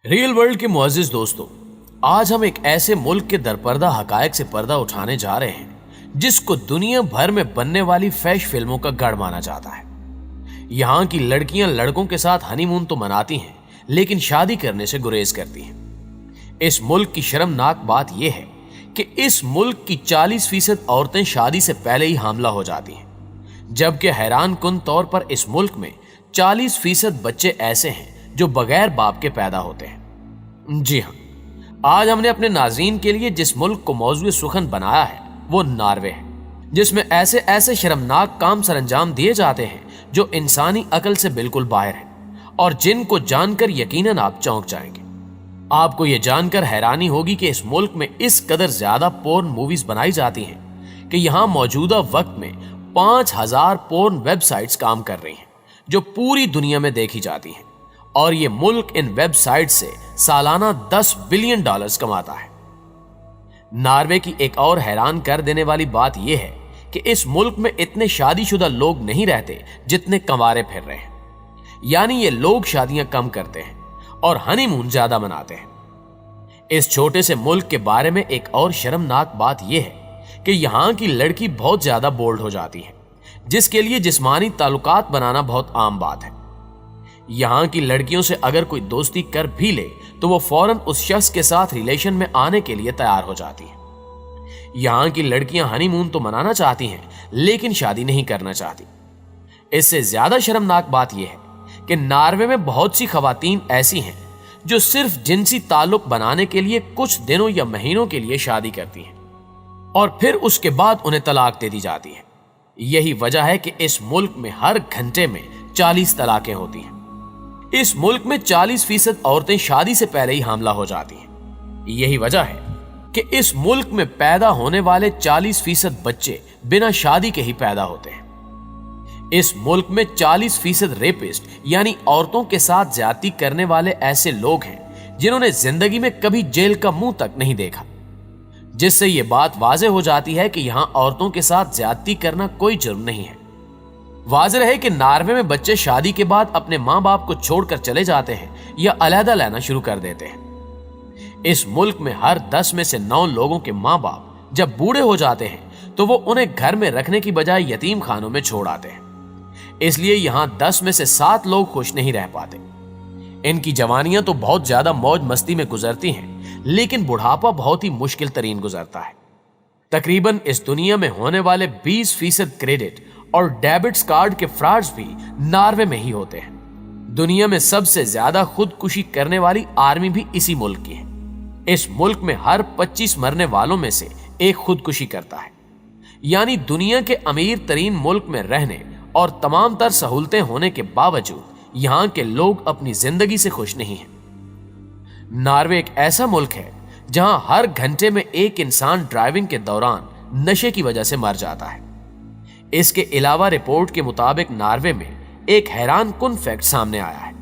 Real world के मुअज़्ज़िज़ दोस्तों, आज हम एक ऐसे मुल्क के दरपर्दा हकायक से पर्दा उठाने जा रहे हैं जिसको दुनिया भर में बनने वाली फैश फिल्मों का गढ़ माना जाता है। यहाँ की लड़कियां लड़कों के साथ हनीमून तो मनाती हैं, लेकिन शादी करने से गुरेज करती हैं। इस मुल्क की शर्मनाक बात यह है कि इस मुल्क की 40% औरतें शादी से पहले ही हामला हो जाती हैं, जबकि हैरान कुन तौर पर इस मुल्क में 40% बच्चे ऐसे हैं जो बगैर बाप के पैदा होते हैं। जी हाँ, आज हमने अपने नाज़रीन के लिए जिस मुल्क को मौज़ूए सुखन बनाया है वो नॉर्वे है, जिसमें ऐसे ऐसे शर्मनाक काम सरंजाम दिए जाते हैं जो इंसानी अकल से बिल्कुल बाहर हैं और जिनको जानकर यकीनन आप चौंक जाएंगे। आपको ये जानकर हैरानी होगी कि इस मुल्क में इस कदर ज्यादा पोर्न मूवीज बनाई जाती हैं कि यहाँ मौजूदा वक्त में 5000 पोर्न वेबसाइट्स काम कर रही हैं जो पूरी दुनिया में देखी जाती हैं, और ये मुल्क इन वेबसाइट से सालाना $10 बिलियन कमाता है। नॉर्वे की एक और हैरान कर देने वाली बात यह है कि इस मुल्क में इतने शादीशुदा लोग नहीं रहते जितने कंवारे फिर रहे हैं, यानी ये लोग शादियां कम करते हैं और हनीमून ज्यादा मनाते हैं। इस छोटे से मुल्क के बारे में एक और शर्मनाक बात यह है कि यहाँ की लड़की बहुत ज्यादा बोल्ड हो जाती है, जिसके लिए जिस्मानी ताल्लुकात बनाना बहुत आम बात है। यहाँ की लड़कियों से अगर कोई दोस्ती कर भी ले तो वो फौरन उस शख्स के साथ रिलेशन में आने के लिए तैयार हो जाती हैं। यहाँ की लड़कियां हनीमून तो मनाना चाहती हैं, लेकिन शादी नहीं करना चाहती। इससे ज्यादा शर्मनाक बात यह है कि नॉर्वे में बहुत सी खवातीन ऐसी हैं जो सिर्फ जिनसी ताल्लुक बनाने के लिए कुछ दिनों या महीनों के लिए शादी करती हैं और फिर उसके बाद उन्हें तलाक दे दी जाती है। यही वजह है कि इस मुल्क में हर घंटे में 40 तलाकें होती हैं। इस मुल्क में 40% औरतें शादी से पहले ही हामला हो जाती हैं। यही वजह है कि इस मुल्क में पैदा होने वाले 40% बच्चे बिना शादी के ही पैदा होते हैं। इस मुल्क में 40% रेपिस्ट यानी औरतों के साथ ज्यादती करने वाले ऐसे लोग हैं जिन्होंने जिंदगी में कभी जेल का मुंह तक नहीं देखा, जिससे यह बात वाज़ेह हो जाती है कि यहां औरतों के साथ ज्यादती करना कोई जुर्म नहीं है। वाज़ेह है कि नॉर्वे में बच्चे शादी के बाद अपने माँ बाप को छोड़कर चले जाते हैं या अलहदा लेना शुरू कर देते हैं। इस मुल्क में हर 10 में से 9 लोगों के माँ बाप जब बूढ़े हो जाते हैं तो वो उन्हें घर में रखने की बजाय यतीम खानों में छोड़ आते हैं। इसलिए यहाँ 10 में से 7 लोग खुश नहीं रह पाते। इनकी जवानियां तो बहुत ज्यादा मौज मस्ती में गुजरती हैं, लेकिन बुढ़ापा बहुत ही मुश्किल तरीन गुजरता है। तकरीबन इस दुनिया में होने वाले 20% क्रेडिट और डेबिट्स कार्ड के फ्रॉड्स भी नॉर्वे में ही होते हैं। दुनिया में सबसे ज्यादा खुदकुशी करने वाली आर्मी भी इसी मुल्क की है। इस मुल्क में हर 25 मरने वालों में से एक खुदकुशी करता है, यानी दुनिया के अमीर तरीन मुल्क में रहने और तमाम तर सहूलतें होने के बावजूद यहाँ के लोग अपनी जिंदगी से खुश नहीं हैं। नॉर्वे एक ऐसा मुल्क है जहां हर घंटे में एक इंसान ड्राइविंग के दौरान नशे की वजह से मर जाता है। इसके अलावा रिपोर्ट के मुताबिक नॉर्वे में एक हैरान कुन फैक्ट सामने आया है,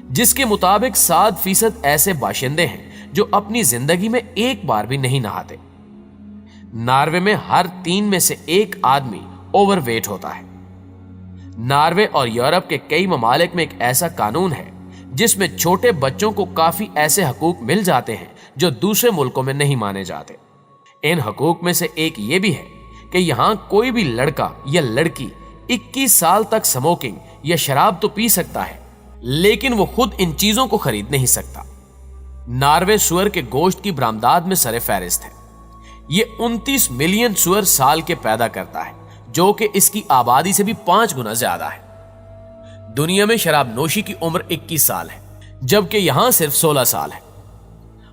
जिसके मुताबिक 7% ऐसे बाशिंदे हैं जो अपनी जिंदगी में एक बार भी नहीं नहाते। नॉर्वे में हर 3 में से 1 आदमी ओवरवेट होता है। नॉर्वे और यूरोप के कई ममालिक में एक ऐसा कानून है जिसमें छोटे बच्चों को काफी ऐसे हकूक मिल जाते हैं जो दूसरे मुल्कों में नहीं माने जाते। इन हकूक में से एक ये भी है कि यहाँ कोई भी लड़का या लड़की 21 साल तक स्मोकिंग या शराब तो पी सकता है, लेकिन वो खुद इन चीजों को खरीद नहीं सकता। नॉर्वे सुअर के गोश्त की बरामदात में सरे फहरिस्त है। ये 29 मिलियन सुअर साल के पैदा करता है, जो कि इसकी आबादी से भी 5 गुना ज्यादा है। दुनिया में शराब नोशी की उम्र 21 साल है, जबकि यहां सिर्फ 16 साल है।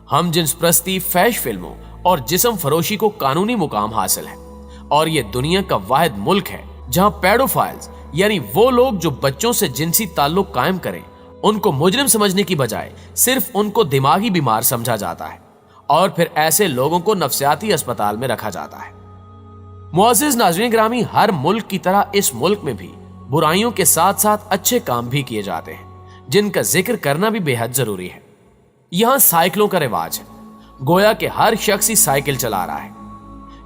हम जिन्स प्रस्ती, फैश फिल्मों और जिस्म फरोशी को कानूनी मुकाम हासिल है, और यह दुनिया का वाहिद मुल्क है जहां पेडोफाइल्स यानी वो लोग जो बच्चों से जिनसी ताल्लुक कायम करें, उनको मुजरिम समझने की बजाय सिर्फ उनको दिमागी बीमार समझा जाता है और फिर ऐसे लोगों को नफ्सियाती अस्पताल में रखा जाता है। मुअज़्ज़िज़ नाज़रीन गिरामी, हर मुल्क की तरह इस मुल्क में भी बुराइयों के साथ साथ अच्छे काम भी किए जाते हैं, जिनका जिक्र करना भी बेहद जरूरी है। यहाँ साइकिलों का रिवाज है, गोया कि हर शख्स ही साइकिल चला रहा है।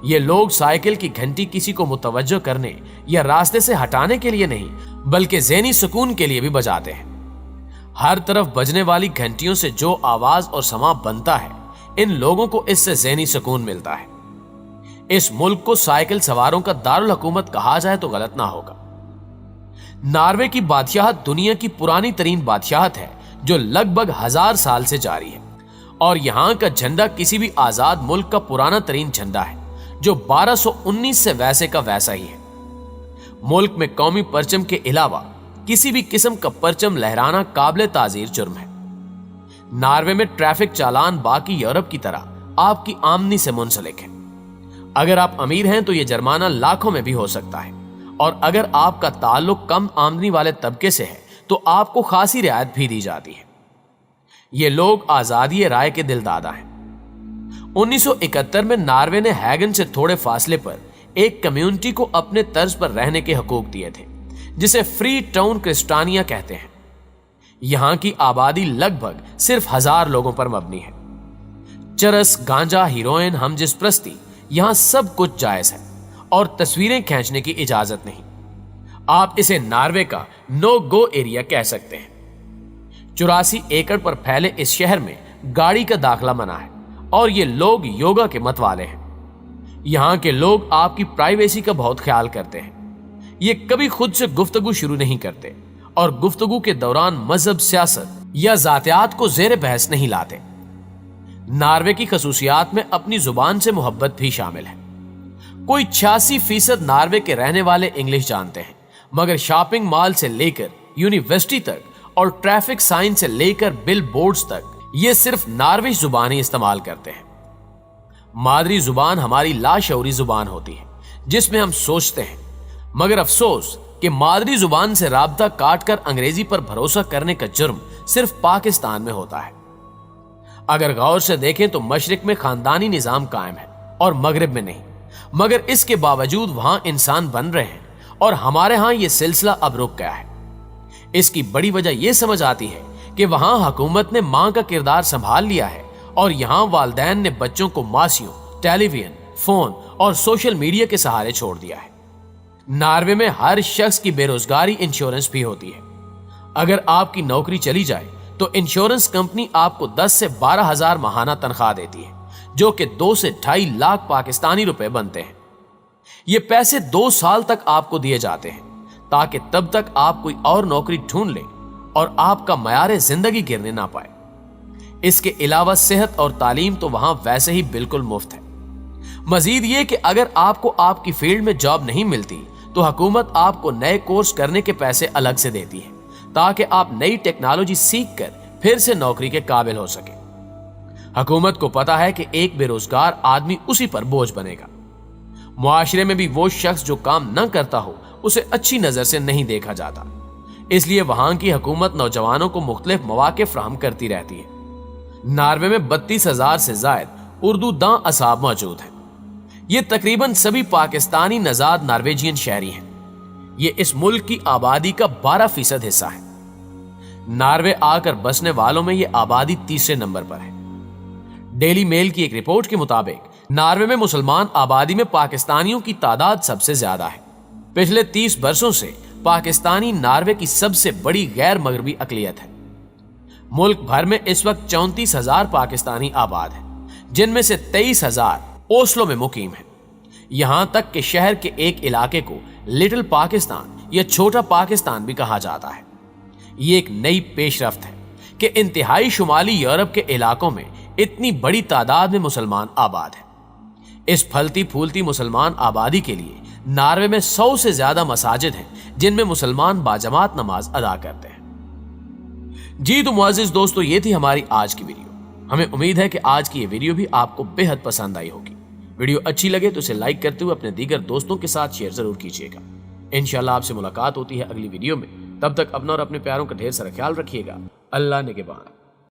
ये लोग साइकिल की घंटी किसी को मुतवज्जो करने या रास्ते से हटाने के लिए नहीं, बल्कि ज़हनी सुकून के लिए भी बजाते हैं। हर तरफ बजने वाली घंटियों से जो आवाज और समा बनता है, इन लोगों को इससे ज़हनी सुकून मिलता है। इस मुल्क को साइकिल सवारों का दारुल हुकूमत कहा जाए तो गलत ना होगा। नॉर्वे की बादशाहत दुनिया की पुरानी तरीन बादशाहत है जो लगभग 1000 साल से जारी है, और यहां का झंडा किसी भी आजाद मुल्क का पुराना तरीन झंडा है जो 1219 से वैसे का वैसा ही है। मुल्क में कौमी परचम के अलावा किसी भी किस्म का परचम लहराना काबिल ताजीर जुर्म है। नॉर्वे में ट्रैफिक चालान बाकी यूरोप की तरह आपकी आमदनी से मुंसलिक है। अगर आप अमीर हैं तो यह जुर्माना लाखों में भी हो सकता है, और अगर आपका ताल्लुक कम आमदनी वाले तबके से है तो आपको खासी रियायत भी दी जाती है। ये लोग आजादी राय के दिलदादा हैं। 1971 में नॉर्वे ने हैगन से थोड़े फासले पर एक कम्युनिटी को अपने तर्ज पर रहने के हकूक दिए थे, जिसे फ्री टाउन क्रिस्टानिया कहते हैं। यहां की आबादी लगभग सिर्फ 1000 लोगों पर मबनी है। चरस, गांजा, हीरोइन, हमजिस प्रस्ती, यहां सब कुछ जायज है और तस्वीरें खींचने की इजाजत नहीं। आप इसे नॉर्वे का नो गो एरिया कह सकते हैं। 84 एकड़ पर फैले इस शहर में गाड़ी का दाखला मना है, और ये लोग योगा के मत वाले हैं। यहां के लोग आपकी प्राइवेसी का बहुत ख्याल करते हैं। ये कभी खुद से गुफ्तगू शुरू नहीं करते, और गुफ्तगू के दौरान मजहब, सियासत या जातियात को जेर बहस नहीं लाते। नॉर्वे की खसूसियात में अपनी जुबान से मोहब्बत भी शामिल है। कोई 86% नॉर्वे के रहने वाले इंग्लिश जानते हैं, मगर शॉपिंग मॉल से लेकर यूनिवर्सिटी तक और ट्रैफिक साइन से लेकर बिल बोर्ड्स तक ये सिर्फ नॉर्वेज जुबान ही इस्तेमाल करते हैं। मादरी जुबान हमारी लाशऊरी जुबान होती है जिसमें हम सोचते हैं, मगर अफसोस कि मादरी जुबान से राब्ता काट कर अंग्रेजी पर भरोसा करने का जुर्म सिर्फ पाकिस्तान में होता है। अगर गौर से देखें तो मशरिक में खानदानी निजाम कायम है और मगरिब में नहीं, मगर इसके बावजूद वहां इंसान बन रहे हैं और हमारे यहां यह सिलसिला अब रुक गया है। इसकी बड़ी वजह यह समझ आती है कि वहां हुकूमत ने मां का किरदार संभाल लिया है और यहां वालदैन ने बच्चों को मासियों, टेलीविजन, फोन और सोशल मीडिया के सहारे छोड़ दिया है। नॉर्वे में हर शख्स की बेरोजगारी इंश्योरेंस भी होती है। अगर आपकी नौकरी चली जाए तो इंश्योरेंस कंपनी आपको 10 से 12 हजार माहाना तनख्वाह देती है, जो कि 2 से 2.5 लाख पाकिस्तानी रुपए बनते हैं। ये पैसे 2 साल तक आपको दिए जाते हैं ताकि तब तक आप कोई और नौकरी ढूंढ लें और आपका मयार जिंदगी गिरने ना पाए। इसके अलावा सेहत और तालीम तो वहां वैसे ही बिल्कुल मुफ्त है। मजीद ये कि अगर आपको आपकी फील्ड में जॉब नहीं मिलती तो हुकूमत आपको नए कोर्स करने के पैसे अलग से देती है ताकि आप नई टेक्नोलॉजी सीख कर फिर से नौकरी के काबिल हो सके। हुकूमत को पता है कि एक बेरोजगार आदमी उसी पर बोझ बनेगा। मुआशरे में भी वो शख्स जो काम न करता हो उसे अच्छी नजर से नहीं देखा जाता, इसलिए वहां की हुकूमत नौजवानों को मुख्तलिफ मौके फराहम करती रहती है। नॉर्वे में 32,000 से ज्यादा उर्दू दां असाब मौजूद हैं। ये तकरीबन सभी पाकिस्तानी नजाद नॉर्वेजियन शहरी हैं। ये इस मुल्क की आबादी का 12% हिस्सा है। नॉर्वे आकर बसने वालों में ये आबादी तीसरे नंबर पर है। डेली मेल की एक रिपोर्ट के मुताबिक नॉर्वे में मुसलमान आबादी में पाकिस्तानियों की तादाद सबसे ज्यादा है। पिछले 30 वर्षों से पाकिस्तानी नॉर्वे की सबसे बड़ी गैर मगरबी अकलियत है। मुल्क भर में इस वक्त 34,000 पाकिस्तानी आबाद है, जिनमें से 23,000 ओस्लो में मुकीम है। यहां तक कि शहर के एक इलाके को लिटिल पाकिस्तान या छोटा पाकिस्तान भी कहा जाता है। ये एक नई पेशरफ्त है कि इंतहाई शुमाली यूरोप के इलाकों में इतनी बड़ी तादाद में मुसलमान आबाद है। इस फलती फूलती मुसलमान आबादी के लिए नॉर्वे में 100 से ज्यादा मसाजिद हैं जिनमें मुसलमान बाजमात नमाज अदा करते हैं। जी तो मुअज़्ज़िज़ दोस्तों, ये थी हमारी आज की वीडियो। हमें उम्मीद है कि आज की ये वीडियो भी आपको बेहद पसंद आई होगी। वीडियो अच्छी लगे तो इसे लाइक करते हुए अपने दीगर दोस्तों के साथ शेयर जरूर कीजिएगा। इंशाल्लाह आपसे मुलाकात होती है अगली वीडियो में। तब तक अपना और अपने प्यारों का ढेर सारा ख्याल रखिएगा। अल्लाह निगहबान।